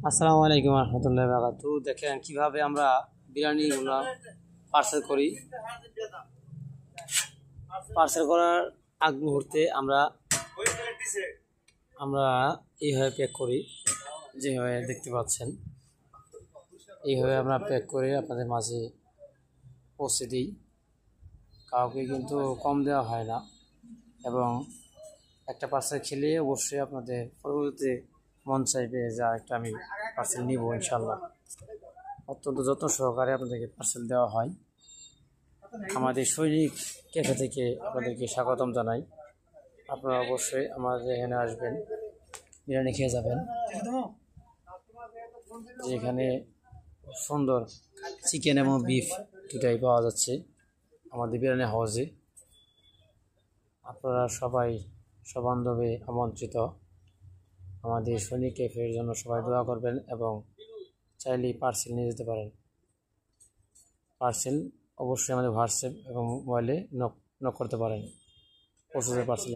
আসসালামু আলাইকুম রহমতুল্লাহ বারাকাতু। দেখেন কিভাবে আমরা বিরিয়ানিগুলো পার্সেল করি। পার্সেল করার আগ মুহূর্তে আমরা আমরা এইভাবে প্যাক করি, যেভাবে দেখতে পাচ্ছেন। এইভাবে আমরা প্যাক করে আপনাদের মাঝে পৌঁছে দিই। কাউকে কিন্তু কম দেওয়া হয় না, এবং একটা পার্সেল খেলে অবশ্যই আপনাদের পরবর্তীতে মন চাইবে যা একটা আমি পার্সেল নিব ইনশাল্লাহ। অত্যন্ত যত্ন সহকারে আপনাদেরকে পার্সেল দেওয়া হয়। আমাদের সৈনিক ক্যাফে থেকে আপনাদেরকে স্বাগতম জানাই। আপনারা অবশ্যই আমাদের এখানে আসবেন, বিরিয়ানি খেয়ে যাবেন। যেখানে সুন্দর চিকেন এবং বিফ দুটাই পাওয়া যাচ্ছে আমাদের বিরিয়ানি হাউসে। আপনারা সবাই সবান্ধবে আমন্ত্রিত। আমাদের সৈনিক ক্যাফের জন্য সবাই দোয়া করবেন, এবং চাইলেই পার্সেল নিয়ে যেতে পারেন। পার্সেল অবশ্যই আমাদের হোয়াটসঅ্যাপ এবং মোবাইলে নক করতে পারেন, পৌঁছে পার্সেল।